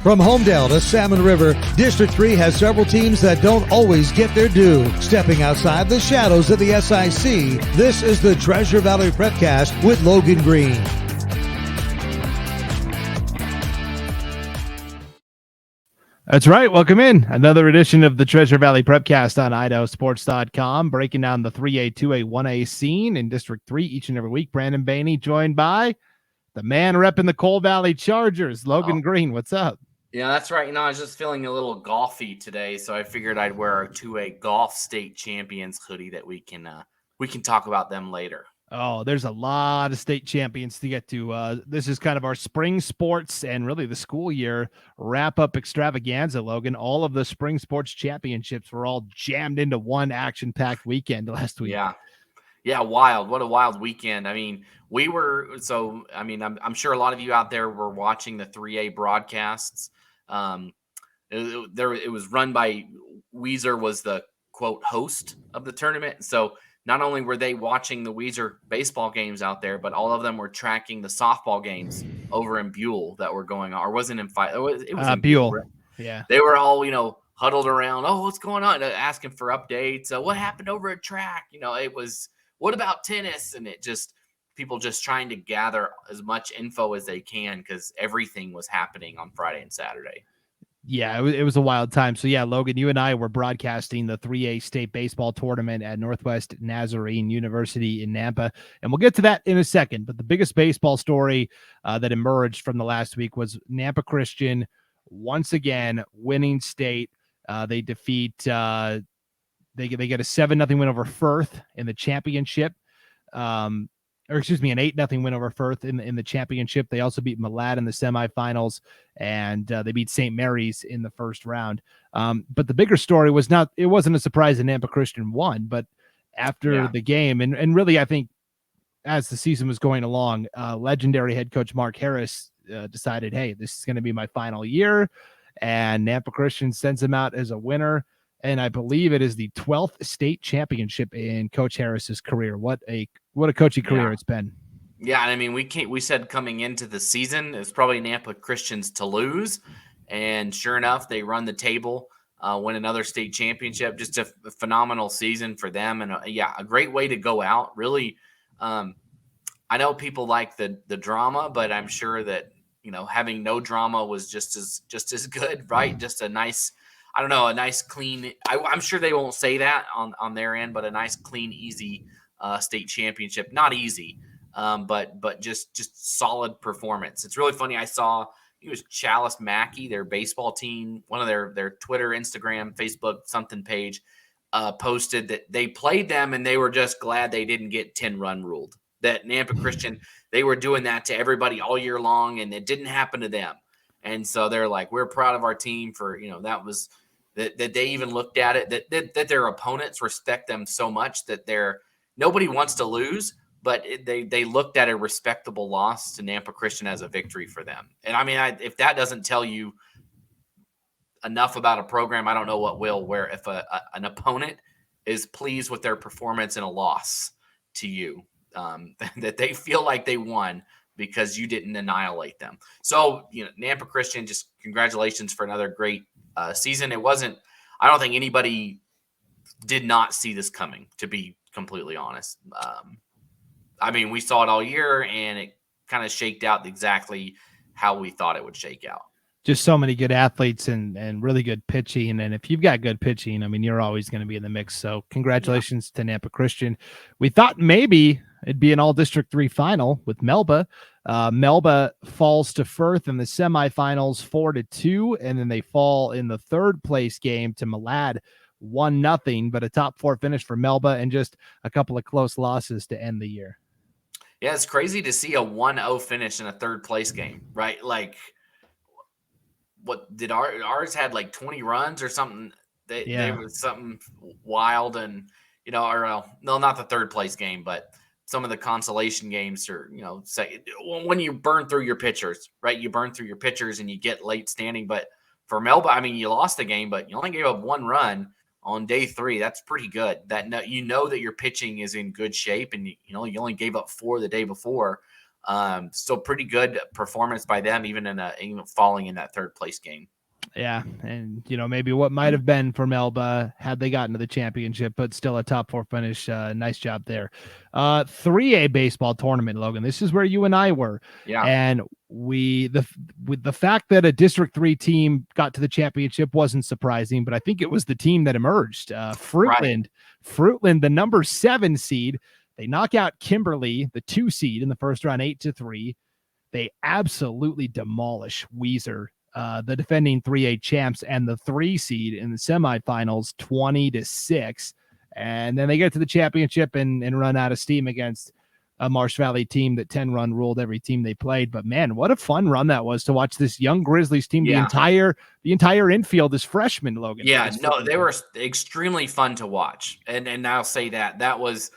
From Homedale to Salmon River, District 3 has several teams that don't always get their due. Stepping outside the shadows of the SIC, this is the Treasure Valley Prepcast with Logan Green. That's right. Welcome in. Another edition of the Treasure Valley Prepcast on IdahoSports.com, breaking down the 3A, 2A, 1A scene in District 3 each and every week. Brandon Baney joined by the man repping the Coal Valley Chargers, Logan Green. What's up? Yeah, that's right. I was just feeling a little golfy today, so I figured I'd wear our 2A Golf State Champions hoodie that we can talk about them later. Oh, there's a lot of state champions to get to. This is kind of our spring sports and really the school year wrap-up extravaganza, Logan. All of the spring sports championships were all jammed into one action-packed weekend last week. Yeah, wild. What a wild weekend. I mean, I'm sure a lot of you out there were watching the 3A broadcasts. It was run by Weiser, was the quote host of the tournament. So not only were they watching the Weiser baseball games out there, but all of them were tracking the softball games over in Buell that were going on, or wasn't in fight. It was in Buell. Right? Yeah. They were all, huddled around. Oh, what's going on? Asking for updates. What happened over at track? It was, what about tennis? And people just trying to gather as much info as they can because everything was happening on Friday and Saturday. Yeah, it was a wild time. So, yeah, Logan, you and I were broadcasting the 3A state baseball tournament at Northwest Nazarene University in Nampa, and we'll get to that in a second. But the biggest baseball story that emerged from the last week was Nampa Christian once again winning state. They defeat they get a 7-0 win over Firth in the championship. An 8-0 win over Firth in the championship. They also beat Malad in the semifinals, and they beat St. Mary's in the first round. But the bigger story it wasn't a surprise that Nampa Christian won, but after the game, and really I think as the season was going along, legendary head coach Mark Harris decided, hey, this is going to be my final year, and Nampa Christian sends him out as a winner. And I believe it is the 12th state championship in Coach Harris's career. What a coaching career it's been. Yeah, and I mean, we said coming into the season, it's probably Nampa Christians to lose. And sure enough, they run the table, win another state championship. Just a phenomenal season for them. And a great way to go out. Really, I know people like the drama, but I'm sure that, having no drama was just as good, right? Just a nice, a nice clean, I'm sure they won't say that on their end, but a nice clean, easy state championship. Not easy, but just solid performance. It's really funny. I saw, it was Chalice Mackey, their baseball team, one of their Twitter, Instagram, Facebook, something page, posted that they played them and they were just glad they didn't get 10-run ruled. That Nampa Christian, they were doing that to everybody all year long and it didn't happen to them. And so they're like, we're proud of our team for, that they even looked at it, that their opponents respect them so much that nobody wants to lose, but they looked at a respectable loss to Nampa Christian as a victory for them. And I mean, if that doesn't tell you enough about a program, I don't know what will, where if an opponent is pleased with their performance in a loss to you, that they feel like they won because you didn't annihilate them. So, Nampa Christian, just congratulations for another great season. It wasn't, I don't think anybody did not see this coming, to be completely honest. I mean, we saw it all year and it kind of shaked out exactly how we thought it would shake out. Just so many good athletes and really good pitching. And if you've got good pitching, I mean, you're always going to be in the mix. So congratulations to Nampa Christian. We thought maybe it'd be an all District 3 final with Melba. Melba falls to Firth in the semifinals 4-2, and then they fall in the third place game to Malad 1-0, but a top 4 finish for Melba and just a couple of close losses to end the year. Yeah, it's crazy to see a 1-0 finish in a third place game, right? Like, what did ours had like 20 runs or something? They was something wild, and no, not the third place game, but some of the consolation games are, say when you burn through your pitchers, right? You burn through your pitchers and you get late standing. But for Melba, I mean, you lost the game, but you only gave up 1 run on day 3. That's pretty good. That that your pitching is in good shape, and you only gave up 4 the day before. Still pretty good performance by them, even falling in that third place game. Yeah, and maybe what might have been for Melba had they gotten to the championship, but still a top 4 finish. Nice job there. 3A baseball tournament, Logan. This is where you and I were. Yeah. And with the fact that a District 3 team got to the championship wasn't surprising, but I think it was the team that emerged. Fruitland, the number 7 seed. They knock out Kimberly, the 2 seed in the first round, 8-3. They absolutely demolish Weiser, the defending 3A champs, and the 3 seed in the semifinals, 20-6. And then they get to the championship and run out of steam against a Marsh Valley team that 10-run ruled every team they played. But man, what a fun run that was to watch this young Grizzlies team. Yeah. The entire infield is freshmen, Logan. Yeah, no, they were extremely fun to watch. And I'll say that was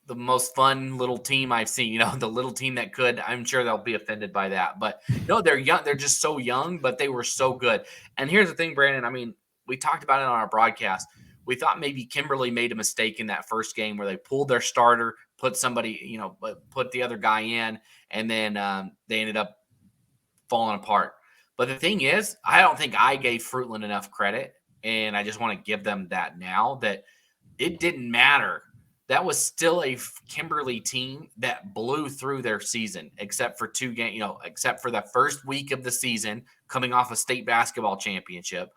the most fun little team I've seen, the little team that could. I'm sure they'll be offended by that. But no, they're young. They're just so young, but they were so good. And here's the thing, Brandon. I mean, we talked about it on our broadcast. We thought maybe Kimberly made a mistake in that first game where they pulled their starter, put the other guy in, and then they ended up falling apart. But the thing is, I don't think I gave Fruitland enough credit, and I just want to give them that now, that it didn't matter. That was still a Kimberly team that blew through their season, except for 2 games, except for the first week of the season, coming off a state basketball championship,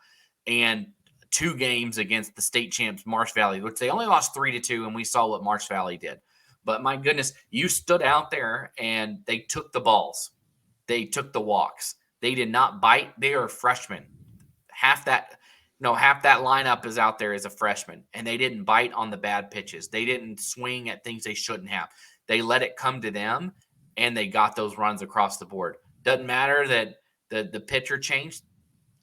and 2 games against the state champs Marsh Valley, which they only lost 3-2, and we saw what Marsh Valley did. But my goodness, you stood out there and they took the balls. They took the walks. They did not bite. They are freshmen. Half that lineup is out there as a freshman, and they didn't bite on the bad pitches. They didn't swing at things they shouldn't have. They let it come to them, and they got those runs across the board. Doesn't matter that the pitcher changed.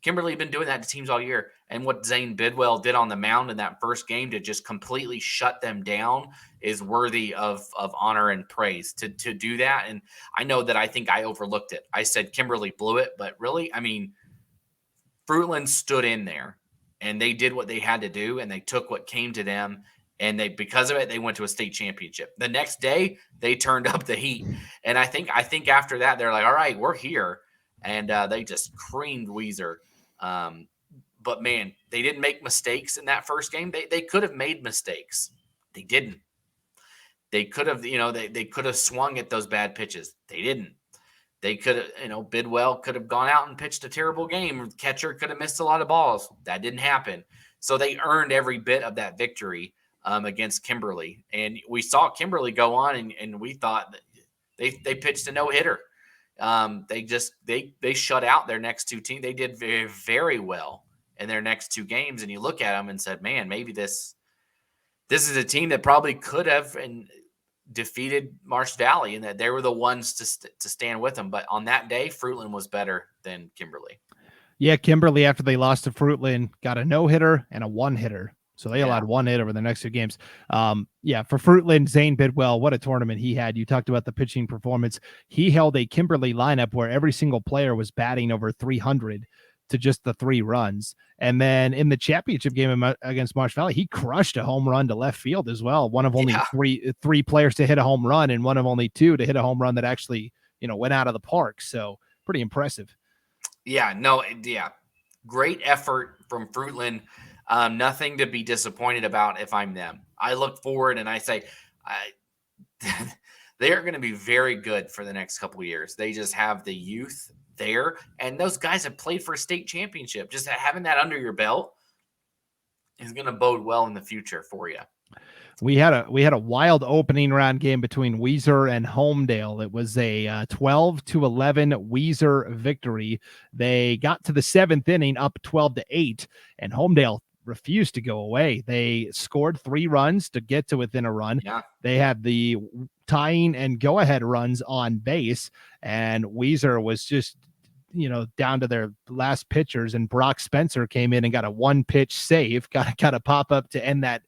Kimberly had been doing that to teams all year. And what Zane Bidwell did on the mound in that first game to just completely shut them down is worthy of honor and praise to do that. And I know that I think I overlooked it. I said Kimberly blew it, but really, I mean, Fruitland stood in there and they did what they had to do, and they took what came to them. And because of it, they went to a state championship. The next day, they turned up the heat. And I think after that, they're like, all right, we're here. And they just creamed Weiser. But man, they didn't make mistakes in that first game. They could have made mistakes. They didn't. They could have, they could have swung at those bad pitches. They didn't. They could have, Bidwell could have gone out and pitched a terrible game. Catcher could have missed a lot of balls. That didn't happen. So they earned every bit of that victory against Kimberly. And we saw Kimberly go on, and we thought that they pitched a no-hitter. They shut out their next 2 teams. They did very, very well in their next 2 games. And you look at them and said, man, maybe this is a team that probably could have and defeated Marsh Valley, and that they were the ones to stand with them. But on that day, Fruitland was better than Kimberly. Yeah, Kimberly, after they lost to Fruitland, got a no-hitter and a 1-hitter. So they allowed 1 hit over the next 2 games. For Fruitland, Zane Bidwell, what a tournament he had. You talked about the pitching performance. He held a Kimberly lineup where every single player was batting over 300 to just the 3 runs. And then in the championship game against Marsh Valley, he crushed a home run to left field as well. One of only three players to hit a home run, and one of only 2 to hit a home run that actually, went out of the park. So pretty impressive. Great effort from Fruitland. Nothing to be disappointed about if I'm them. I look forward and I say, they are going to be very good for the next couple of years. They just have the youth there, and those guys have played for a state championship. Just having that under your belt is going to bode well in the future for you. We had a wild opening round game between Weiser and Homedale. It was a 12-11 Weiser victory. They got to the 7th inning up 12-8, and Homedale refused to go away. They scored 3 runs to get to within a run. Yeah. They had the tying and go-ahead runs on base, and Weiser was just down to their last pitchers, and Brock Spencer came in and got a 1-pitch save, got a pop up to end that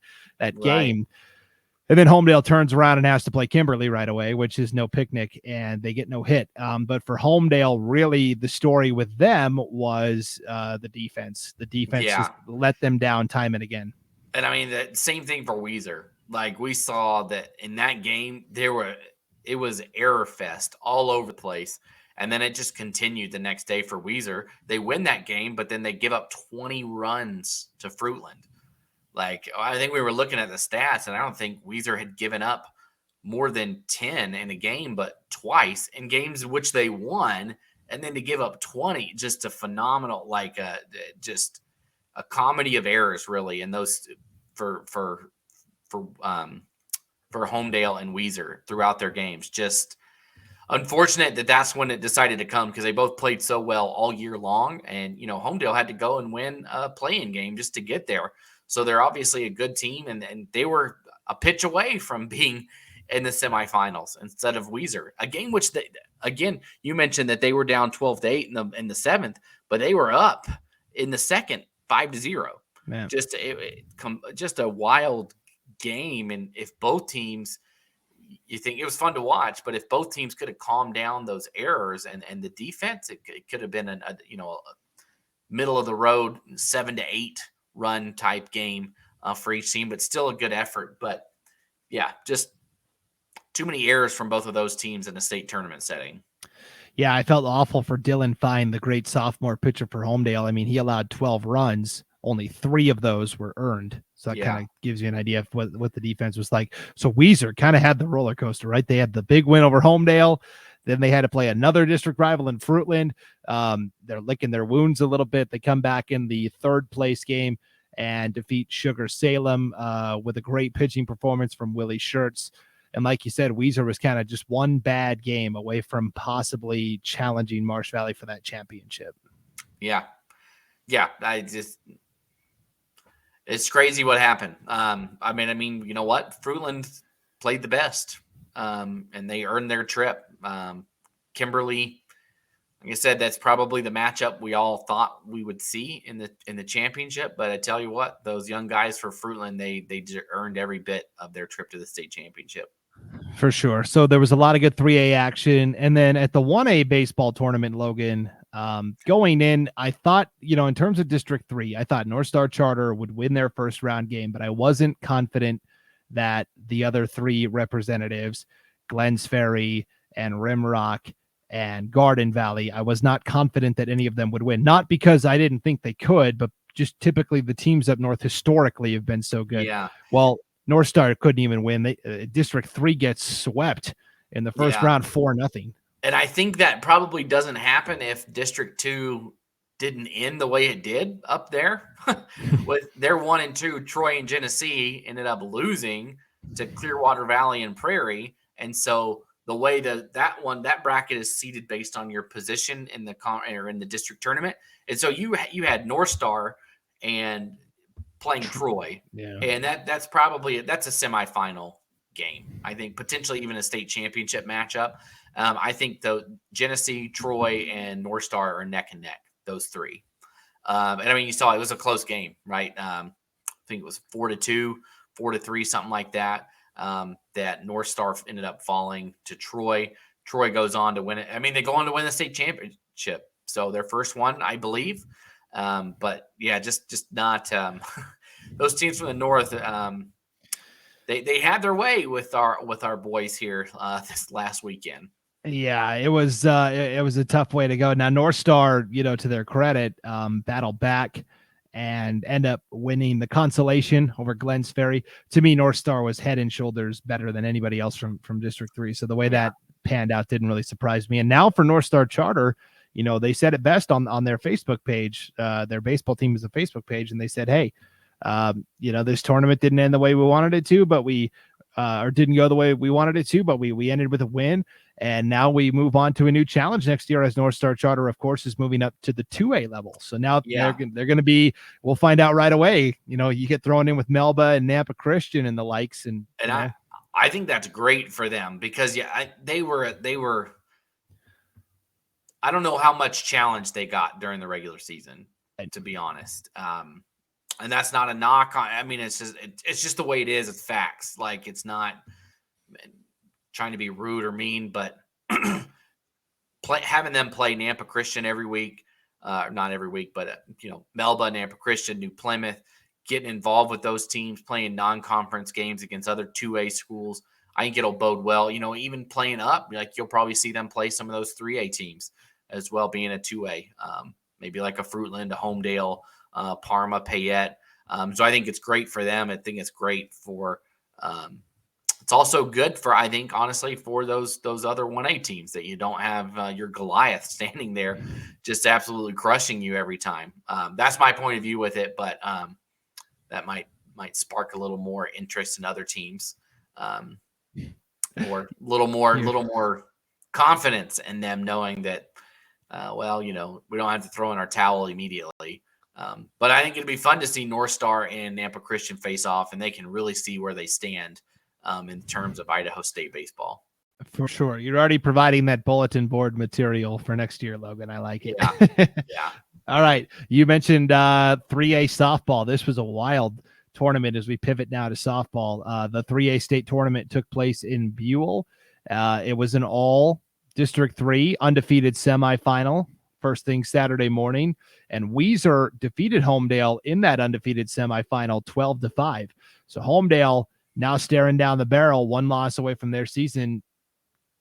game. And then Homedale turns around and has to play Kimberly right away, which is no picnic, and they get no hit. But for Homedale, really the story with them was the defense. The defense just let them down time and again. And I mean, the same thing for Weiser. Like, we saw that in that game, it was error fest all over the place. And then it just continued the next day for Weiser. They win that game, but then they give up 20 runs to Fruitland. Like, I think we were looking at the stats, and I don't think Weiser had given up more than 10 in a game, but twice in games in which they won. And then to give up 20, just a phenomenal, like, just a comedy of errors, really. And those for Homedale and Weiser throughout their games. Just unfortunate that that's when it decided to come, because they both played so well all year long. And, Homedale had to go and win a play-in game just to get there. So they're obviously a good team, and they were a pitch away from being in the semifinals instead of Weiser. A game which, again, you mentioned that they were down 12-8 in the seventh, but they were up in the second 5-0. Man. Just a wild game. And if both teams, you think it was fun to watch, but if both teams could have calmed down those errors and the defense, it could have been a middle of the road 7-8 run type game for each team, but still a good effort. But yeah, just too many errors from both of those teams in a state tournament setting. Yeah, I felt awful for Dylan Fine, the great sophomore pitcher for Homedale. I mean, he allowed 12 runs. Only 3 of those were earned. So that kind of gives you an idea of what the defense was like. So Weiser kind of had the roller coaster, right? They had the big win over Homedale. Then they had to play another district rival in Fruitland. They're licking their wounds a little bit. They come back in the third place game and defeat Sugar Salem with a great pitching performance from Willie Schertz. And like you said, Weiser was kind of just one bad game away from possibly challenging Marsh Valley for that championship. Yeah. It's crazy what happened. I mean, you know what? Fruitland played the best, and they earned their trip. Kimberly, like I said, that's probably the matchup we all thought we would see in the championship. But I tell you what, those young guys for Fruitland, they earned every bit of their trip to the state championship. For sure. So there was a lot of good 3A action. And then at the 1A baseball tournament, Logan, going in, I thought, in terms of District 3, I thought North Star Charter would win their first round game, but I wasn't confident that the other 3 representatives, Glens Ferry and Rimrock and Garden Valley, I was not confident that any of them would win. Not because I didn't think they could, but just typically the teams up north historically have been so good. Yeah. Well, North Star couldn't even win. District 3 gets swept in the first round 4-0. And I think that probably doesn't happen if District 2 didn't end the way it did up there. With their 1 and 2, Troy and Genesee ended up losing to Clearwater Valley and Prairie. And so the way that bracket is seeded based on your position in the district tournament. And so you had North Star and playing Troy. Yeah. And that's a semifinal game. I think potentially even a state championship matchup. I think Genesee, Troy, and North Star are neck and neck, those 3. And I mean, you saw it was a close game, right? I think it was 4-2, 4-3, something like that. That North Star ended up falling to Troy. Troy goes on to win it. I mean, they go on to win the state championship. So their first one, I believe. But yeah, just not those teams from the north. They had their way with our boys here this last weekend. Yeah, it was a tough way to go. Now North Star, to their credit, battled back and end up winning the consolation over Glens Ferry. To me, North Star was head and shoulders better than anybody else from District 3. So the way that panned out didn't really surprise me. And now for North Star Charter, they said it best on their Facebook page. Their baseball team is a Facebook page, and they said, hey, this tournament didn't end the way we wanted it to, but or didn't go the way we wanted it to, but we ended with a win. And now we move on to a new challenge next year as North Star Charter, of course, is moving up to the 2A level. So now they're going to be, we'll find out right away. You get thrown in with Melba and Nampa Christian and the likes. And I think that's great for them because they were, I don't know how much challenge they got during the regular season, to be honest. And that's not a knock on. I mean, it's just the way it is. It's facts. Like, it's not trying to be rude or mean, but having them play Nampa Christian every week, not every week, but Melba, Nampa Christian, New Plymouth, getting involved with those teams, playing non-conference games against other 2A schools. I think it'll bode well. Even playing up, like you'll probably see them play some of those 3A teams as well, being a 2A, maybe like a Fruitland, a Homedale, Parma, Payette. So I think it's great for them. I think it's great for. It's also good for, I think, honestly, for those other 1A teams that you don't have your Goliath standing there just absolutely crushing you every time. That's my point of view with it, but that might spark a little more interest in other teams, or a little more confidence in them knowing that, we don't have to throw in our towel immediately. But I think it'd be fun to see North Star and Nampa Christian face off, and they can really see where they stand in terms of Idaho State baseball. For sure. You're already providing that bulletin board material for next year, Logan. I like it. Yeah. All right. You mentioned 3A softball. This was a wild tournament as we pivot now to softball. The 3A state tournament took place in Buell. It was an all District 3 undefeated semifinal. First thing Saturday morning, and Weiser defeated Homedale in that undefeated semifinal 12-5. So Homedale now staring down the barrel, one loss away from their season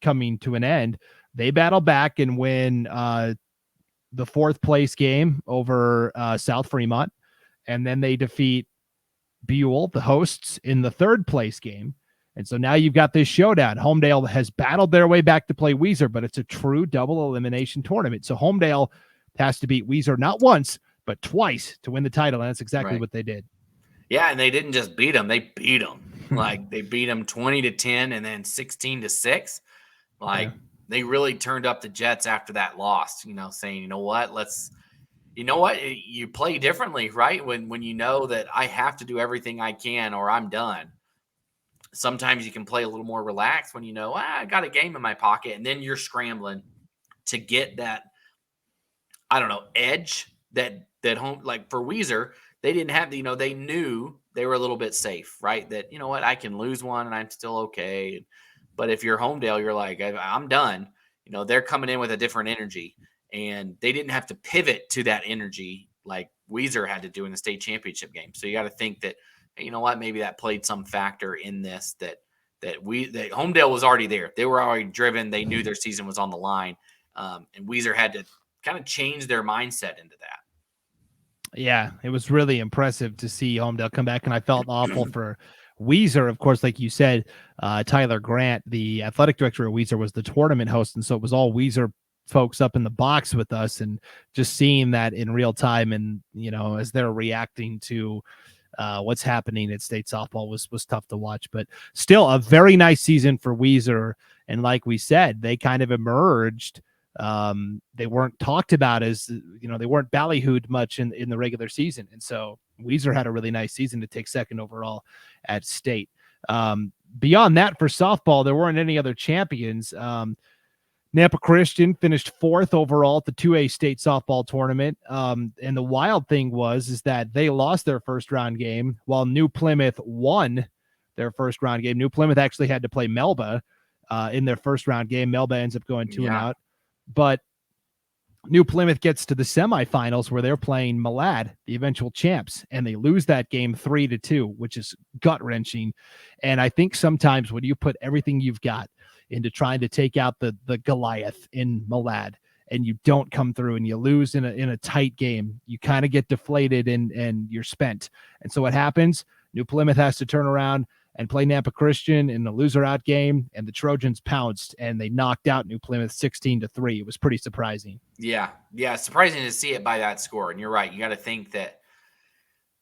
coming to an end. They battle back and win the fourth place game over South Fremont, and then they defeat Buell, the hosts, in the third place game. And so now you've got this showdown. Homedale has battled their way back to play Weiser, but it's a true double elimination tournament. So Homedale has to beat Weiser not once, but twice to win the title. And that's exactly what they did. Yeah, and they didn't just beat them. They beat them. Like, they beat them 20-10 and then 16-6. They really turned up the Jets after that loss, saying, you play differently, right? When you know that I have to do everything I can or I'm done. Sometimes you can play a little more relaxed when I got a game in my pocket, and then you're scrambling to get that, edge that home. Like for Weiser, they didn't have they knew they were a little bit safe, right? That, I can lose one and I'm still okay. But if you're Homedale, you're like, I'm done. They're coming in with a different energy, and they didn't have to pivot to that energy like Weiser had to do in the state championship game. So you got to think that, maybe that played some factor in this, that Homedale was already there. They were already driven. They knew their season was on the line. And Weiser had to kind of change their mindset into that. Yeah, it was really impressive to see Homedale come back, and I felt awful for Weiser. Of course, like you said, Tyler Grant, the athletic director of Weiser, was the tournament host, and so it was all Weiser folks up in the box with us, and just seeing that in real time, and as they're reacting to what's happening at state softball was tough to watch. But still a very nice season for Weiser, and like we said, they kind of emerged. They weren't talked about as they weren't ballyhooed much in the regular season, and so Weiser had a really nice season to take second overall at state. Beyond that, for softball, there weren't any other champions. Nampa Christian finished fourth overall at the 2A state softball tournament. And the wild thing is that they lost their first round game while New Plymouth won their first round game. New Plymouth actually had to play Melba in their first round game. Melba ends up going 2-out, but New Plymouth gets to the semifinals where they're playing Malad, the eventual champs, and they lose that game 3-2, which is gut wrenching. And I think sometimes when you put everything you've got into trying to take out the Goliath in Malad, and you don't come through and you lose in a tight game, you kind of get deflated and you're spent. And so what happens? New Plymouth has to turn around and play Nampa Christian in the loser out game, and the Trojans pounced and they knocked out New Plymouth 16-3. It was pretty surprising. Yeah, surprising to see it by that score. And you're right. You got to think that,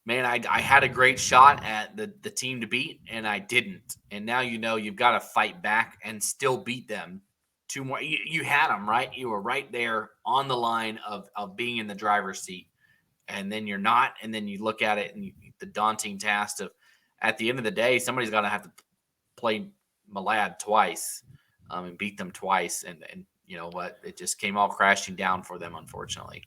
man, I had a great shot at the team to beat, and I didn't. And now you've got to fight back and still beat them. Two more. You had them, right? You were right there on the line of being in the driver's seat, and then you're not. And then you look at it, and the daunting task of, at the end of the day, somebody's got to have to play Malad twice and beat them twice. And you know what? It just came all crashing down for them, unfortunately.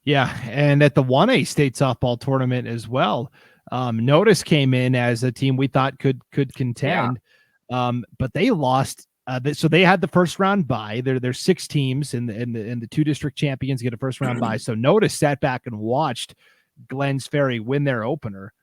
Yeah, and at the 1A state softball tournament as well, Notice came in as a team we thought could contend, but they lost. So they had the first round bye. There's 6 teams, and the 2 district champions get a first round bye. So Notice sat back and watched Glens Ferry win their opener,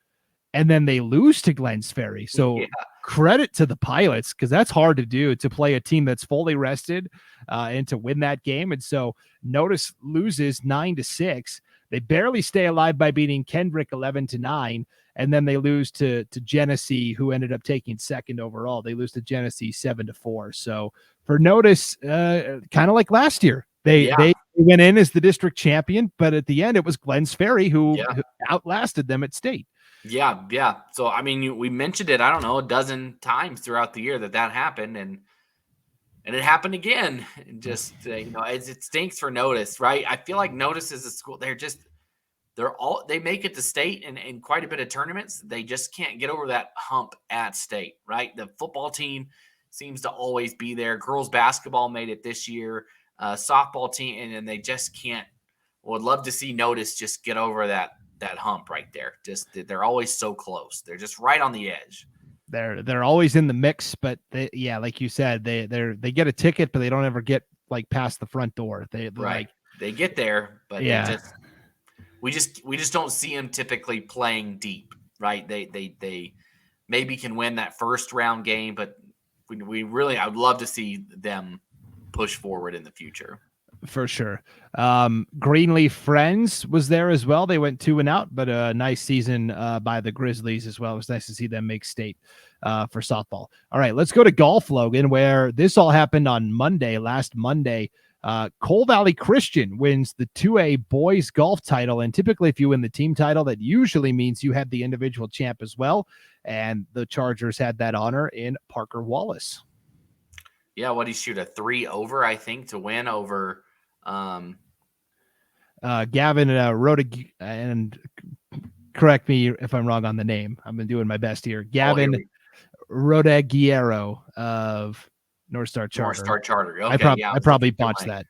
and then they lose to Glens Ferry. So credit to the Pilots, because that's hard to do, to play a team that's fully rested and to win that game. And so Notice loses 9-6. They barely stay alive by beating Kendrick 11-9. And then they lose to Genesee, who ended up taking second overall. They lose to Genesee 7-4. So for Notice, kind of like last year, they went in as the district champion, but at the end it was Glens Ferry who outlasted them at state. Yeah. So, I mean, we mentioned it, I don't know, a dozen times throughout the year that happened, and it happened again. Just, it stinks for Notice, right? I feel like Notice is a school, they make it to state and quite a bit of tournaments. They just can't get over that hump at state, right? The football team seems to always be there. Girls basketball made it this year, softball team, and they just can't. Would love to see Notice just get over that hump right there. Just they're always so close. They're just right on the edge. They're always in the mix, but like you said, they get a ticket, but they don't ever get like past the front door. They get there, but we just don't see them typically playing deep, right? They maybe can win that first round game, but I would love to see them push forward in the future. For sure. Greenleaf Friends was there as well. They went 2-0, but a nice season by the Grizzlies as well. It was nice to see them make state for softball. All right, let's go to golf, Logan, where this all happened on last Monday. Cole Valley Christian wins the 2A boys golf title. And typically if you win the team title, that usually means you have the individual champ as well. And the Chargers had that honor in Parker Wallace. Yeah, what did he shoot, a 3 over, I think, to win over Gavin Rodig, and correct me if I'm wrong on the name. I've been doing my best here. Gavin Rodegiero of North Star Charter. Okay, I probably botched that.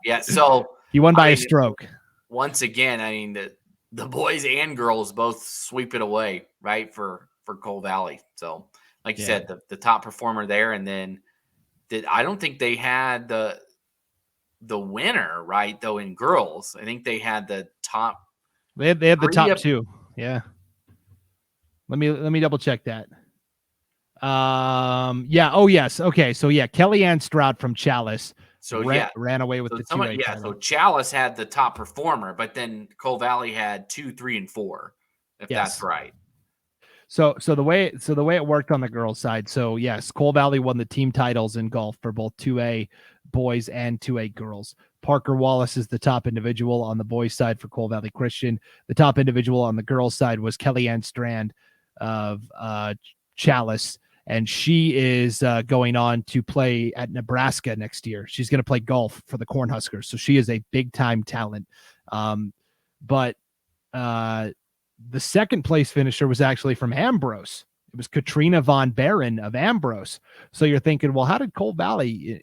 Yeah, so he won by a stroke. Once again, I mean, the boys and girls both sweep it away, right, for Cole Valley. So, like you said, the top performer there, and then I don't think they had the winner, right, though, in girls. I think they had the top. They had the top two. Yeah. Let me double check that. Yeah. Oh, yes. Okay. So Kellyanne Stroud from Chalice. So ran away with the 2A title. So Chalice had the top performer, but then Cole Valley had 2, 3, and 4. If that's right. So the way it worked on the girls' side. So yes, Cole Valley won the team titles in golf for both 2A boys and 2A girls. Parker Wallace is the top individual on the boys' side for Cole Valley Christian. The top individual on the girls' side was Kellyanne Strand of Chalice, and she is going on to play at Nebraska next year. She's going to play golf for the Cornhuskers, so she is a big-time talent. But the second place finisher was actually from Ambrose. It was Katrina Von Barron of Ambrose. So you're thinking, well, how did Cole Valley,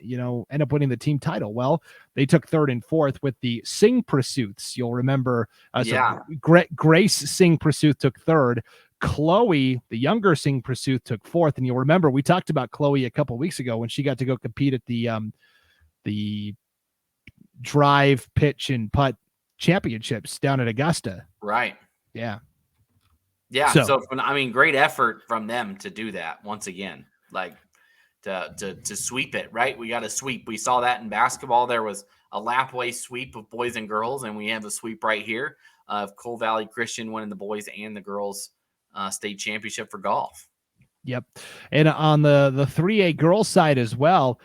end up winning the team title? Well, they took third and fourth with the Singh Pursuits. You'll remember, Grace Singh Pursuit took third. Chloe, the younger Singh Pursuit, took fourth. And you'll remember we talked about Chloe a couple weeks ago when she got to go compete at the drive, pitch, and putt championships down at Augusta. Right. Yeah. So great effort from them to do that once again, like to sweep it, right? We got a sweep. We saw that in basketball. There was a lapway sweep of boys and girls, and we have a sweep right here of Cole Valley Christian winning the boys and the girls state championship for golf. Yep. And on the 3A girls side as well,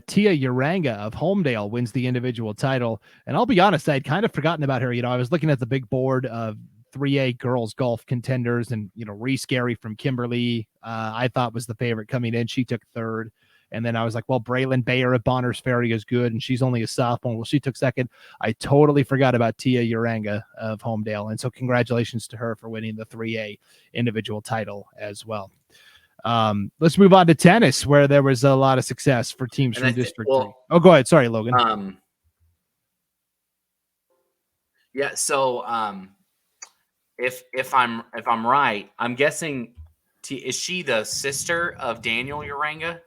Tia Uranga of Homedale wins the individual title. And I'll be honest, I'd kind of forgotten about her. I was looking at the big board of 3A girls golf contenders, and Reese Gary from Kimberly, I thought was the favorite coming in. She took third. And then I was like, well, Braylon Bayer of Bonners Ferry is good, and she's only a sophomore. Well, she took second. I totally forgot about Tia Uranga of Homedale. And so congratulations to her for winning the 3A individual title as well. Let's move on to tennis, where there was a lot of success for teams from District 3. Oh, go ahead. Sorry, Logan. If I'm right, I'm guessing is she the sister of Daniel Uranga?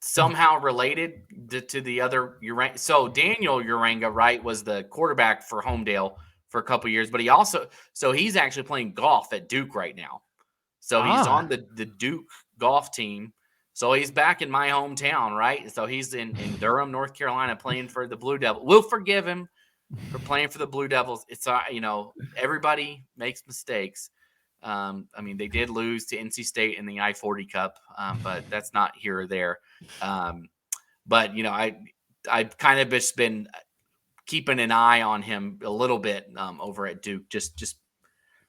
Somehow related to the other Uranga. So Daniel Uranga, right, was the quarterback for Homedale for a couple years, but he's actually playing golf at Duke right now. So he's on the Duke golf team. So he's back in my hometown, right? So he's in Durham, North Carolina, playing for the Blue Devils. We'll forgive him for playing for the Blue Devils. It's everybody makes mistakes. I mean, they did lose to NC State in the I-40 Cup, but that's not here or there. But I've kind of just been keeping an eye on him a little bit over at Duke, just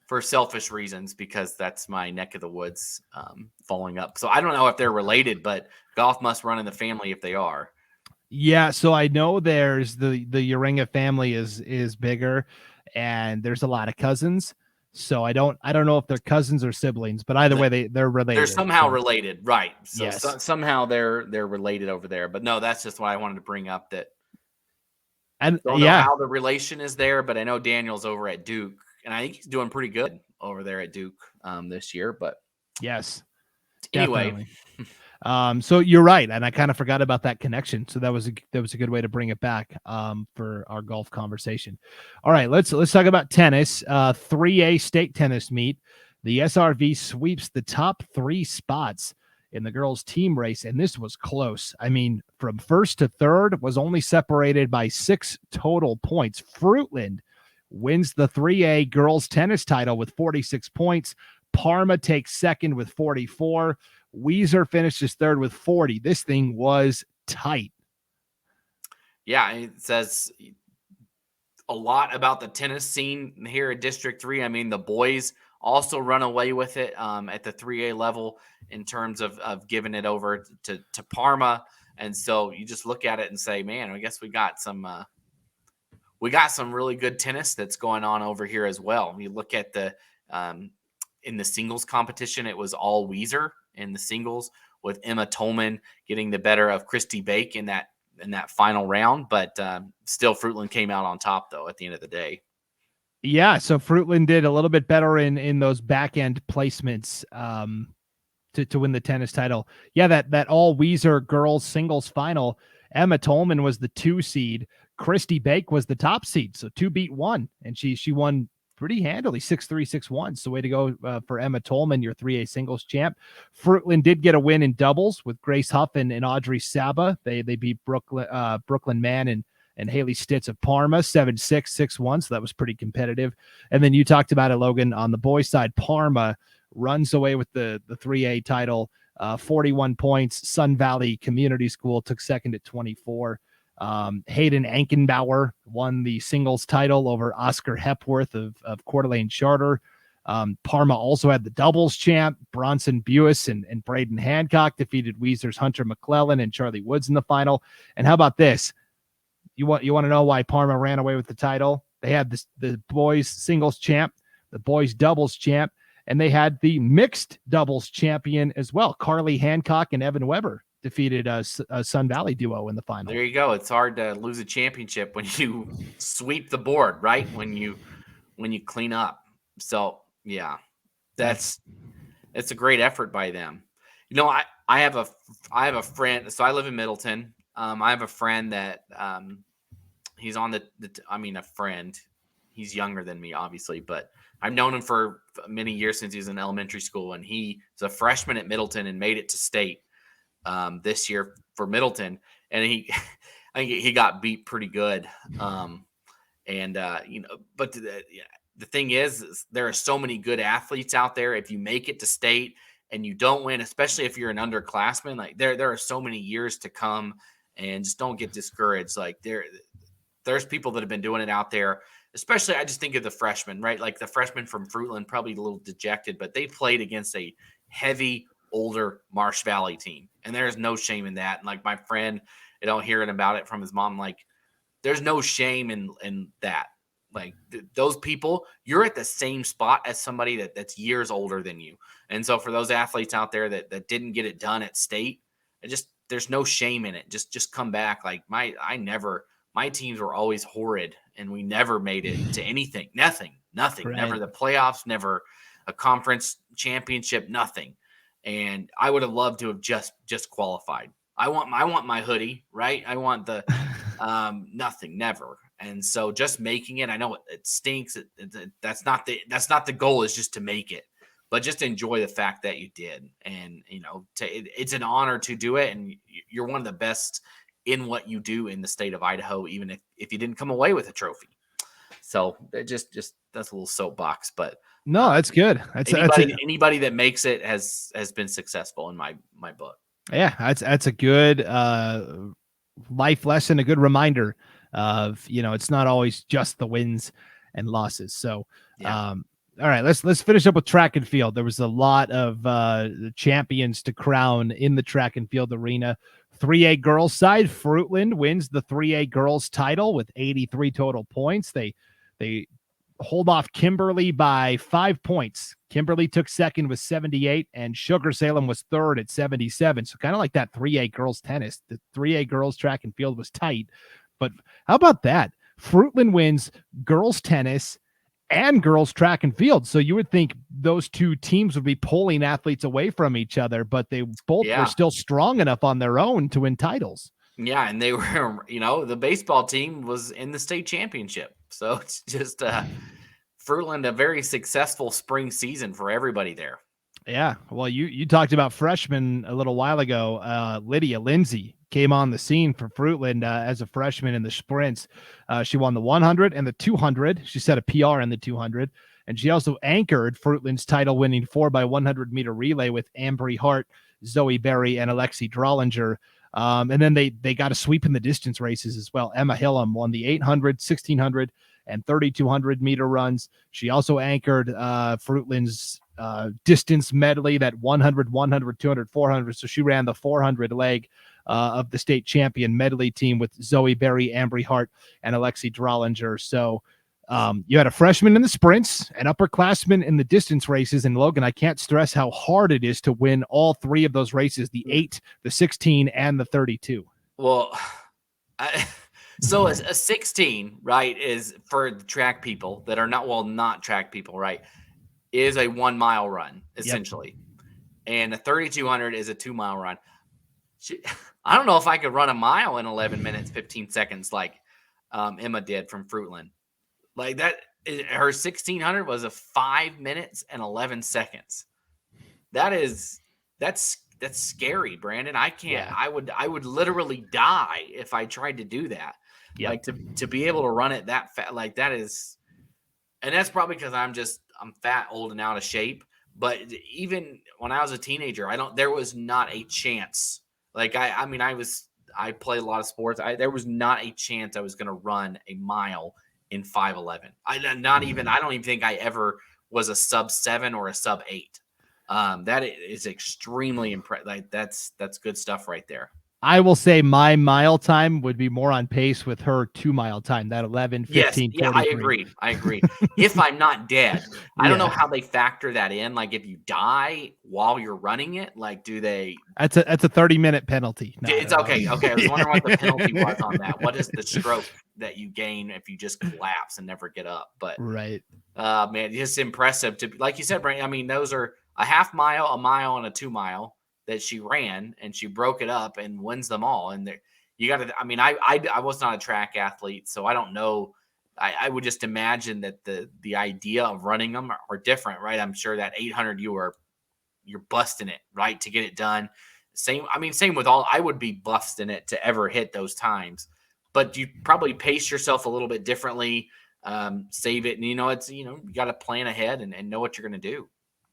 for selfish reasons, because that's my neck of the woods following up. So I don't know if they're related, but golf must run in the family if they are. Yeah, so I know there's the Urenga family is bigger, and there's a lot of cousins. So I don't know if they're cousins or siblings, but either way they're related. They're somehow related, right? So, yes. Somehow they're related over there. But no, that's just what I wanted to bring up. That And don't know how the relation is there, but I know Daniel's over at Duke, and I think he's doing pretty good over there at Duke this year. But yes, anyway. So you're right, and I kind of forgot about that connection. So that was a good way to bring it back for our golf conversation. All right, let's talk about tennis. 3A state tennis meet. The SRV sweeps the top 3 spots in the girls' team race, and this was close. I mean, from first to third was only separated by 6 total points. Fruitland wins the 3A girls tennis title with 46 points. Parma takes second with 44. Weiser finishes third with 40. This thing was tight. Yeah, it says a lot about the tennis scene here at District 3. I mean, the boys also run away with it at the 3A level in terms of giving it over to Parma. And so you just look at it and say, man, I guess we got some really good tennis that's going on over here as well. You look at the in the singles competition, it was all Weiser in the singles, with Emma Tolman getting the better of Christy Bake in that final round. But still, Fruitland came out on top, though, at the end of the day. Yeah, so Fruitland did a little bit better in those back end placements to win the tennis title. Yeah, that all Weiser girls singles final, Emma Tolman was the 2 seed. Christy Bake was the top seed, so 2 beat 1, and she won pretty handily, 6-3, 6-1. So way to go for Emma Tolman, your 3A singles champ. Fruitland did get a win in doubles with Grace Huff and Audrey Saba. They beat Brooklyn Mann and Haley Stitz of Parma, 7-6, 6-1. So that was pretty competitive. And then you talked about it, Logan, on the boys' side. Parma runs away with the 3A title, 41 points. Sun Valley Community School took second at 24. Hayden Ankenbauer won the singles title over Oscar Hepworth of Coeur d'Alene Charter. Parma also had the doubles champ. Bronson Buis and Braden Hancock defeated Weiser's Hunter McClellan and Charlie Woods in the final. And how about this? You want to know why Parma ran away with the title? They had the boys singles champ, the boys doubles champ, and they had the mixed doubles champion as well. Carly Hancock and Evan Weber defeated a Sun Valley duo in the final. There you go. It's hard to lose a championship when you sweep the board, right? When you clean up. So yeah, it's a great effort by them. I have a friend. So I live in Middleton. I have a friend that he's on a friend. He's younger than me, obviously, but I've known him for many years since he was in elementary school, and he was a freshman at Middleton and made it to state this year for Middleton, and I think he got beat pretty good. But the thing is there are so many good athletes out there. If you make it to state and you don't win, especially if you're an underclassman, like there are so many years to come, and just don't get discouraged. Like there's people that have been doing it out there. Especially, I just think of the freshmen, right? Like the freshmen from Fruitland, probably a little dejected, but they played against a heavy, older Marsh Valley team. And there's no shame in that. And like my friend, I don't hear it about it from his mom. Like there's no shame in that. Like those people, you're at the same spot as somebody that's years older than you. And so for those athletes out there that didn't get it done at state, there's no shame in it. Just come back. Like my teams were always horrid and we never made it to anything. Nothing. Right. Never the playoffs, never a conference championship, nothing. And I would have loved to have just qualified. I want my hoodie, right? I want the nothing, never. And so just making it, I know it stinks. That's not the goal, is just to make it. but just enjoy the fact that you did. And, it's an honor to do it. And you're one of the best in what you do in the state of Idaho, even if you didn't come away with a trophy. So just that's a little soapbox, but no, that's good. Anybody that makes it has been successful in my book. Yeah, that's a good life lesson, a good reminder of, it's not always just the wins and losses. So, yeah. All right, let's finish up with track and field. There was a lot of champions to crown in the track and field arena. 3A girls side, Fruitland wins the 3A girls title with 83 total points. They hold off Kimberly by 5 points. Kimberly took second with 78, and Sugar Salem was third at 77. So kind of like that 3A girls tennis. The 3A girls track and field was tight. But how about that? Fruitland wins girls tennis and girls track and field. So you would think those two teams would be pulling athletes away from each other, but they both were still strong enough on their own to win titles. Yeah, and they were, the baseball team was in the state championship. So it's just Fruitland, a very successful spring season for everybody there. Yeah, well, you talked about freshmen a little while ago. Lydia Lindsay came on the scene for Fruitland as a freshman in the sprints. She won the 100 and the 200. She set a PR in the 200, and she also anchored Fruitland's title-winning 4x100 meter relay with Ambry Hart, Zoe Berry, and Alexi Drollinger. And then they got a sweep in the distance races as well. Emma Hillam won the 800, 1600, and 3200 meter runs. She also anchored Fruitland's distance medley, that 100, 100, 200, 400. So she ran the 400 leg of the state champion medley team with Zoe Berry, Ambry Hart, and Alexi Drollinger. So you had a freshman in the sprints, an upperclassman in the distance races. And Logan, I can't stress how hard it is to win all three of those races, the 8, the 16, and the 32. Well, so a 16, right, is for the track people that are not track people, right, is a 1 mile run, essentially. Yep. And a 3,200 is a 2 mile run. I don't know if I could run a mile in 11 minutes, 15 seconds like Emma did from Fruitland. Like that, her 1600 was a 5 minutes and 11 seconds. That's scary, Brandon. I can't. Yeah. I would literally die if I tried to do that. Yep. Like to be able to run it that fast, like that is, and that's probably because I'm fat, old, and out of shape. But even when I was a teenager, there was not a chance. Like I played a lot of sports. There was not a chance I was going to run a mile in 5:11. I don't even think I ever was a sub 7 or a sub 8. That is extremely impressive. Like that's good stuff right there. I will say my mile time would be more on pace with her 2 mile time, that 11, 15, yes, yeah, 43. I agree. If I'm not dead, I don't know how they factor that in. Like if you die while you're running it, like do they? That's a 30-minute penalty. No, it's okay. Okay, I was wondering what the penalty was on that. What is the stroke that you gain if you just collapse and never get up? But right, man, it's impressive to, like you said, Brandon. I mean, those are a half mile, a mile, and a 2 mile that she ran, and she broke it up and wins them all. And you got to, I mean, I was not a track athlete, so I don't know. I would just imagine that the idea of running them are different, right? I'm sure that 800, you're busting it, right, to get it done. Same with all, I would be busting it to ever hit those times, but you probably pace yourself a little bit differently, save it. And, you got to plan ahead and know what you're going to do.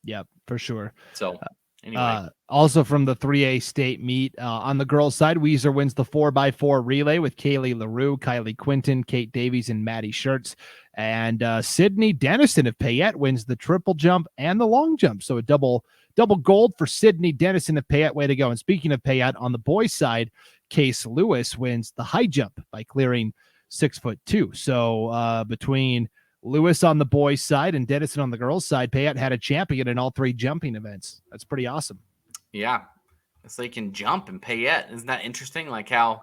Yep, for sure. So, anyway. Also from the 3A state meet, on the girls' side, Weiser wins the 4x4 relay with Kaylee LaRue, Kylie Quinton, Kate Davies, and Maddie Schertz. And Sydney Dennison of Payette wins the triple jump and the long jump. So a double gold for Sydney Dennison of Payette. Way to go. And speaking of Payette, on the boys' side, Case Lewis wins the high jump by clearing 6'2". So between Lewis on the boys' side and Dennison on the girls' side, Payette had a champion in all 3 jumping events. That's pretty awesome. Yeah. So they can jump in Payette. Isn't that interesting? Like how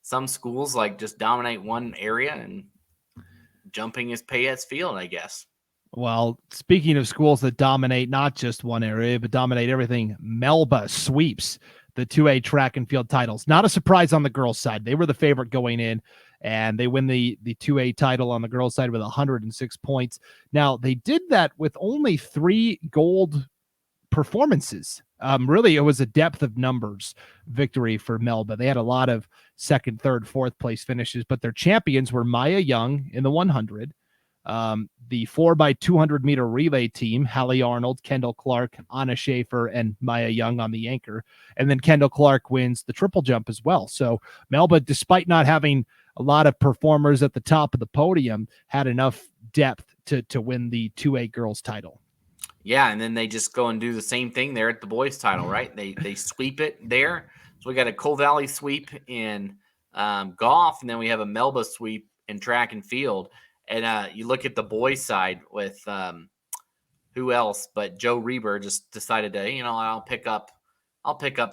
some schools like just dominate one area and jumping is Payette's field, I guess. Well, speaking of schools that dominate not just one area, but dominate everything, Melba sweeps the 2A track and field titles. Not a surprise on the girls' side. They were the favorite going in, and they win the 2A title on the girls' side with 106 points. Now, they did that with only 3 gold performances. Really, it was a depth of numbers victory for Melba. They had a lot of second, third, fourth place finishes, but their champions were Maya Young in the 100. The 4x200 meter relay team, Hallie Arnold, Kendall Clark, Anna Schaefer, and Maya Young on the anchor. And then Kendall Clark wins the triple jump as well. So Melba, despite not having a lot of performers at the top of the podium, had enough depth to win the 2A girls title. Yeah, and then they just go and do the same thing there at the boys title, right? They sweep it there. So we got a Coal Valley sweep in golf, and then we have a Melba sweep in track and field. And you look at the boys side with who else but Joe Reber just decided to, I'll pick up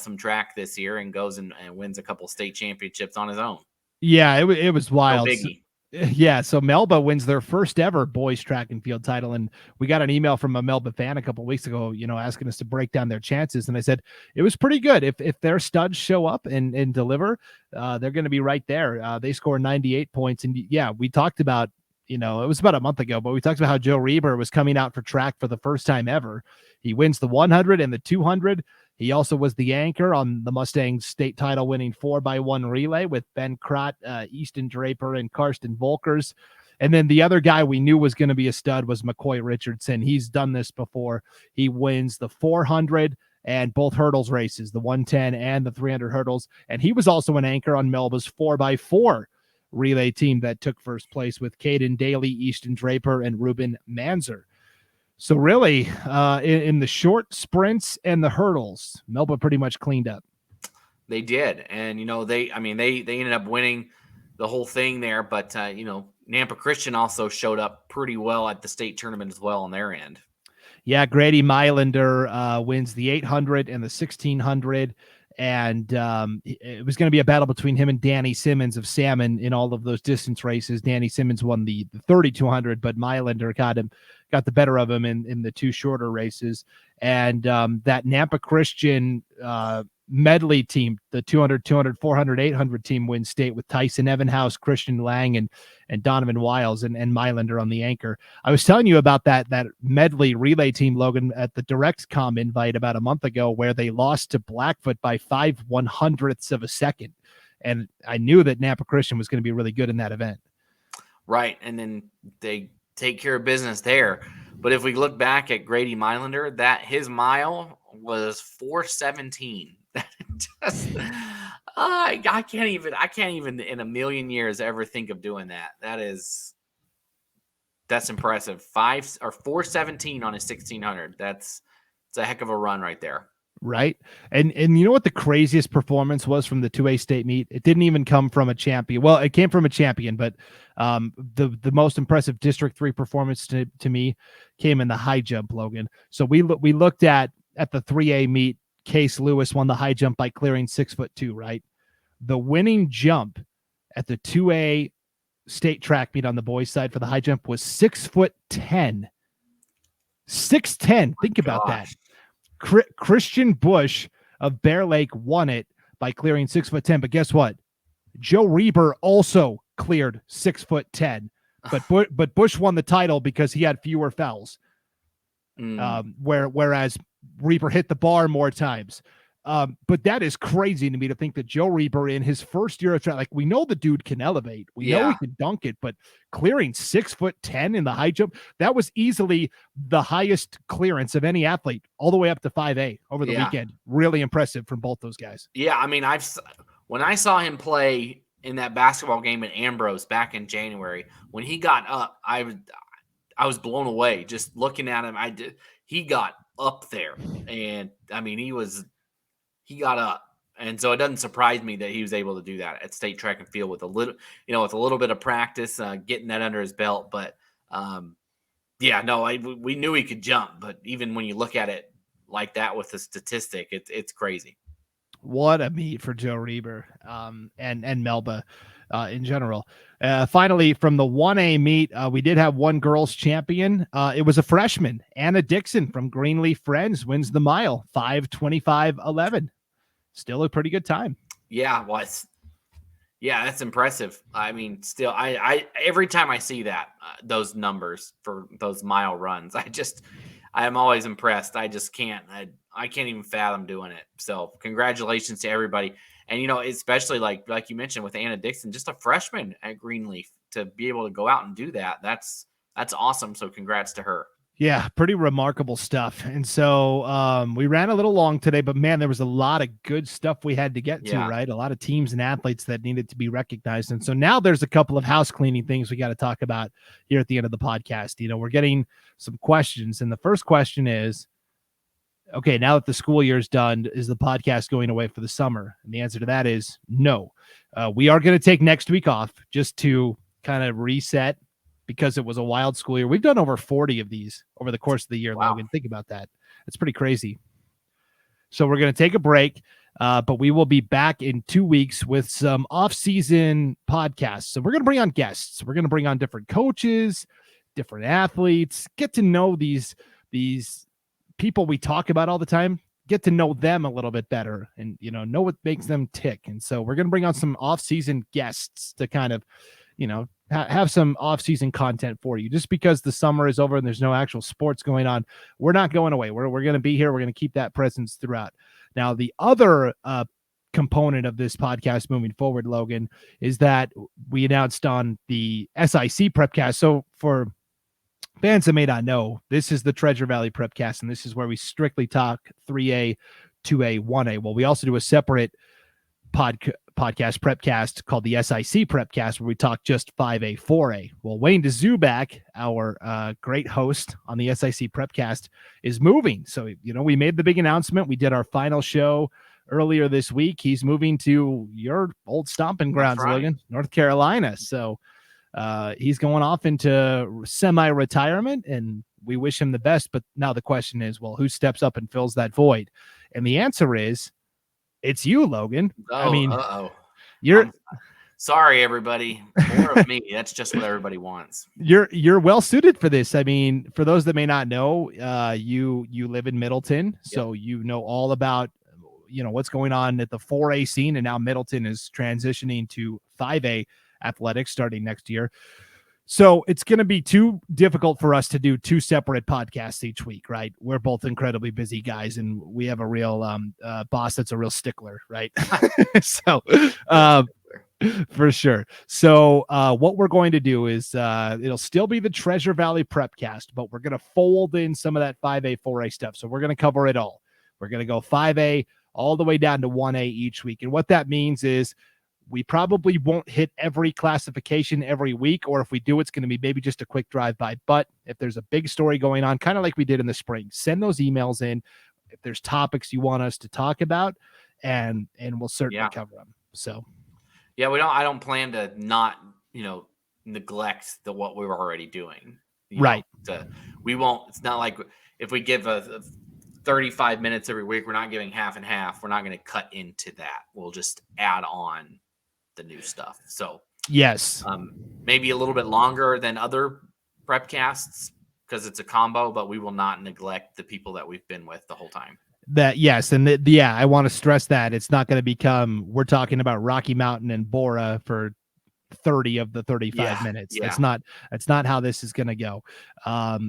some track this year, and goes and wins a couple state championships on his own. Yeah, it was wild. No biggie. Yeah, so Melba wins their first ever boys track and field title, and we got an email from a Melba fan a couple of weeks ago, asking us to break down their chances, and I said it was pretty good. If their studs show up and deliver, they're going to be right there. They score 98 points, and yeah, we talked about, it was about a month ago, but we talked about how Joe Reber was coming out for track for the first time ever. He wins the 100 and the 200. He also was the anchor on the Mustangs state title winning 4x1 relay with Ben Krott, Easton Draper, and Karsten Volkers. And then the other guy we knew was going to be a stud was McCoy Richardson. He's done this before. He wins the 400 and both hurdles races, the 110 and the 300 hurdles. And he was also an anchor on Melba's 4x4 relay team that took first place with Caden Daly, Easton Draper, and Ruben Manzer. So really, in the short sprints and the hurdles, Melba pretty much cleaned up. They did, and they ended up winning the whole thing there. But Nampa Christian also showed up pretty well at the state tournament as well on their end. Yeah, Grady Mylander wins the 800 and the 1600. And it was going to be a battle between him and Danny Simmons of Salmon in all of those distance races. Danny Simmons won the 3200, but Mylander got the better of him in the two shorter races. And that Nampa Christian medley team, the 200, 200, 400, 800 team wins state with Tyson Evenhouse, Christian Lang, and Donovan Wiles and Mylander on the anchor. I was telling you about that medley relay team, Logan, at the DirectCom invite about a month ago, where they lost to Blackfoot by 5/100ths of a second. And I knew that Nampa Christian was going to be really good in that event. Right. And then they take care of business there. But if we look back at Grady Mylander, that his mile was 4:17. Just, I can't even in a million years ever think of doing that. That's impressive. 4:17 on his 1600. It's a heck of a run right there. Right. And you know what the craziest performance was from the 2A state meet? It didn't even come from a champion. Well, it came from a champion, but the most impressive District 3 performance to me came in the high jump, Logan. So we looked at the 3A meet. Case Lewis won the high jump by clearing 6'2", right? The winning jump at the 2A state track meet on the boys' side for the high jump was 6'10". 6'10". Think about that. Christian Bush of Bear Lake won it by clearing 6'10". But guess what? Joe Reber also cleared 6'10". But Bush won the title because he had fewer fouls. Whereas Reber hit the bar more times. But that is crazy to me to think that Joe Reber in his first year of track, like, we know the dude can elevate. We know he can dunk it, but clearing 6'10" in the high jump, that was easily the highest clearance of any athlete all the way up to 5A over the weekend. Really impressive from both those guys. Yeah. I mean, when I saw him play in that basketball game at Ambrose back in January, when he got up, I was blown away just looking at him. He got up there, and I mean, he got up. And so it doesn't surprise me that he was able to do that at state track and field with a little bit of practice, getting that under his belt. But we knew he could jump, but even when you look at it like that with the statistic, it's crazy. What a meet for Joe Reber, and Melba in general. Finally, from the 1A meet, we did have one girls champion. It was a freshman, Anna Dixon from Greenleaf Friends, wins the mile, 5:25:11. Still a pretty good time. Yeah, that's impressive. I mean, still, I every time I see that those numbers for those mile runs, I'm always impressed. I just can't. I can't even fathom doing it. So congratulations to everybody. And especially like you mentioned with Anna Dixon, just a freshman at Greenleaf, to be able to go out and do that. That's awesome. So congrats to her. Yeah, pretty remarkable stuff. And so we ran a little long today, but man, there was a lot of good stuff we had to get to, right? A lot of teams and athletes that needed to be recognized. And so now there's a couple of house cleaning things we got to talk about here at the end of the podcast. We're getting some questions. And the first question is, okay, now that the school year is done, is the podcast going away for the summer? And the answer to that is no. We are going to take next week off just to kind of reset, because it was a wild school year. We've done over 40 of these over the course of the year, Wow. Logan. Think about that. It's pretty crazy. So we're going to take a break, but we will be back in 2 weeks with some off-season podcasts. So we're going to bring on guests. We're going to bring on different coaches, different athletes, get to know these people we talk about all the time, get to know them a little bit better, and know what makes them tick. And so we're going to bring on some off-season guests to kind of have some off-season content for you. Just because the summer is over and there's no actual sports going on, we're not going away. We're going to be here. We're going to keep that presence throughout. Now, the other component of this podcast moving forward, Logan, is that we announced on the SIC Prepcast. So for fans that may not know, this is the Treasure Valley Prepcast, and this is where we strictly talk 3A, 2A, 1A. Well, we also do a separate podcast Prepcast called the SIC Prepcast, where we talk just 5A, 4A. Well, Wayne DeZubak, our great host on the SIC Prepcast, is moving. So, we made the big announcement. We did our final show earlier this week. He's moving to your old stomping grounds, right, Logan, North Carolina. So he's going off into semi-retirement, and we wish him the best. But now the question is, well, who steps up and fills that void? And the answer is, it's you, Logan. You're sorry, everybody. More of me. That's just what everybody wants. You're well suited for this. I mean, for those that may not know, you live in Middleton, so you know all about what's going on at the 4A scene, and now Middleton is transitioning to 5A athletics starting next year. So it's going to be too difficult for us to do two separate podcasts each week, right? We're both incredibly busy guys, and we have a real boss that's a real stickler, right? So for sure. So what we're going to do is it'll still be the Treasure Valley Prepcast, but we're going to fold in some of that 5A, 4A stuff. So we're going to cover it all. We're going to go 5A all the way down to 1A each week. And what that means is we probably won't hit every classification every week, or if we do, it's going to be maybe just a quick drive-by. But if there's a big story going on, kind of like we did in the spring, send those emails in if there's topics you want us to talk about, and we'll certainly cover them. So, I don't plan to not, neglect what we were already doing. Right. We won't. It's not like if we give a 35 minutes every week, we're not giving half and half. We're not going to cut into that. We'll just add on the new stuff. So yes, maybe a little bit longer than other prepcasts because it's a combo, but we will not neglect the people that we've been with the whole time. That yes, and I want to stress that it's not going to become we're talking about Rocky Mountain and Bora for 30 of the 35 minutes. Yeah. That's not how this is going to go.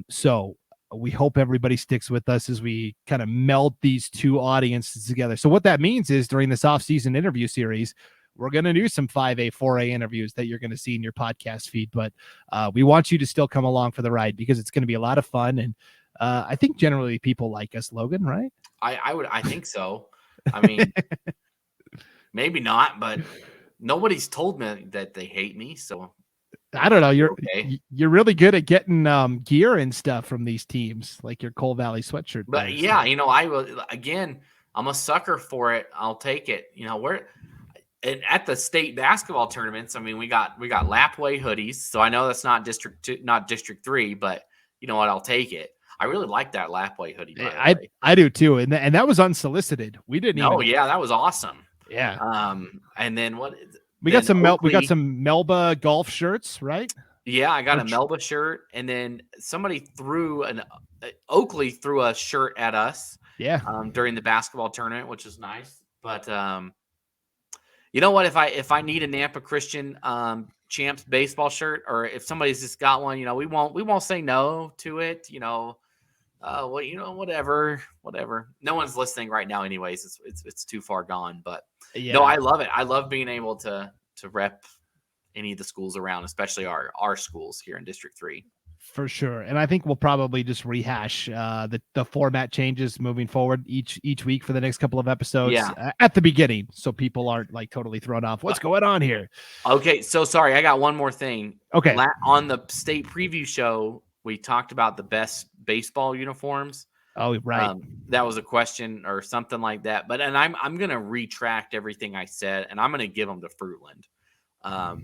So we hope everybody sticks with us as we kind of meld these two audiences together. So what that means is during this off-season interview series, we're going to do some 5A, 4A interviews that you're going to see in your podcast feed. But we want you to still come along for the ride because it's going to be a lot of fun. And I think generally people like us, Logan, right? I think so. I mean, maybe not, but nobody's told me that they hate me. So I don't know. You're really good at getting gear and stuff from these teams, like your Coal Valley sweatshirt. But I will. Again, I'm a sucker for it. I'll take it. We're at the state basketball tournaments. I mean, we got Lapway hoodies, so I know that's not District 3, but you know what? I'll take it. I really like that Lapway hoodie. I do too, and that was unsolicited. We didn't. Oh yeah, that was awesome. Yeah. And then what? We got some Melba golf shirts, right? Yeah, I got a Melba shirt, and then somebody Oakley threw a shirt at us. Yeah. During the basketball tournament, which is nice. But you know what? If I need a Nampa Christian Champs baseball shirt, or if somebody's just got one, we won't say no to it. well, whatever. No one's listening right now, anyways. It's too far gone. But no, I love it. I love being able to rep any of the schools around, especially our schools here in District 3. For sure. And I think we'll probably just rehash the format changes moving forward each week for the next couple of episodes at the beginning, so people aren't like totally thrown off. What's going on here? Okay, so sorry, I got one more thing. Okay. On the state preview show, we talked about the best baseball uniforms. Oh, right. That was a question or something like that. But I'm gonna retract everything I said, and I'm gonna give them to Fruitland.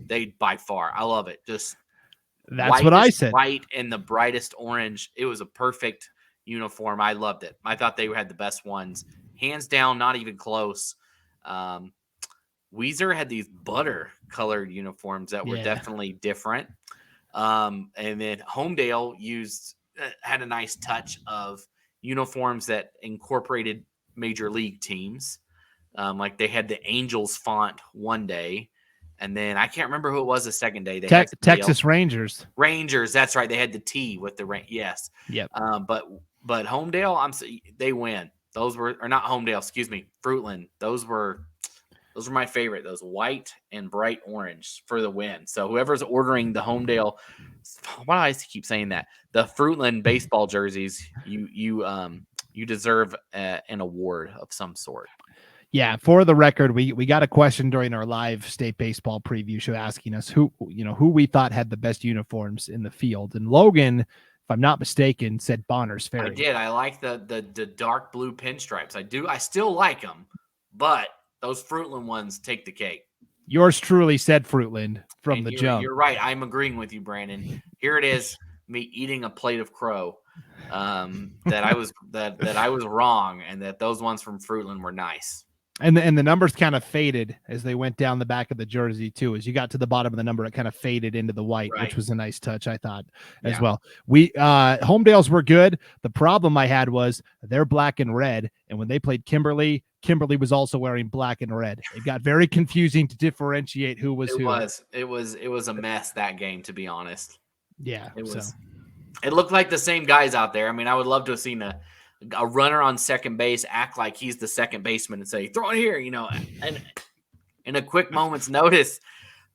They by far, I love it. Just that's what I said. White and the brightest orange. It was a perfect uniform. I loved it. I thought they had the best ones, hands down. Not even close. Weezer had these butter colored uniforms that were definitely different. And then Homedale had a nice touch of uniforms that incorporated major league teams. Like they had the Angels font one day, and then I can't remember who it was the second day. They had Texas Rangers. Rangers, that's right. They had the T with the yes. Yep. But Homedale, they win. Those were, or not Homedale, excuse me, Fruitland. Those were my favorite. Those white and bright orange for the win. So whoever's ordering the Homedale, why do I keep saying that? The Fruitland baseball jerseys, you deserve an award of some sort. Yeah, for the record, we got a question during our live state baseball preview show asking us who we thought had the best uniforms in the field. And Logan, if I'm not mistaken, said Bonner's Ferry. I did. I like the dark blue pinstripes. I do. I still like them, but those Fruitland ones take the cake. Yours truly said Fruitland from the jump. You're right. I'm agreeing with you, Brandon. Here it is, me eating a plate of crow. That I was wrong, and that those ones from Fruitland were nice. And the numbers kind of faded as they went down the back of the jersey too. As you got to the bottom of the number, it kind of faded into the white, which was a nice touch, I thought, as well. We Homedales were good. The problem I had was they're black and red, and when they played Kimberly was also wearing black and red. It got very confusing to differentiate who was who. It was a mess, that game, to be honest. Yeah, it was. It looked like the same guys out there. I mean, I would love to have seen a runner on second base act like he's the second baseman and say, throw it here, and in a quick moment's notice,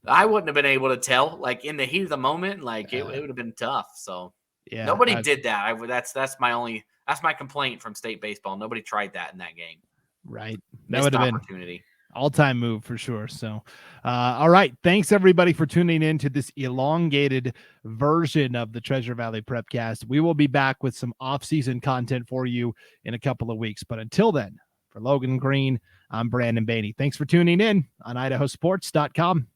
I wouldn't have been able to tell, like in the heat of the moment, like it would have been tough. So nobody did that. That's my complaint from state baseball. Nobody tried that in that game. Right. That would have been all-time move for sure. So, all right. Thanks everybody for tuning in to this elongated version of the Treasure Valley Prepcast. We will be back with some off-season content for you in a couple of weeks. But until then, for Logan Green, I'm Brandon Baney. Thanks for tuning in on IdahoSports.com.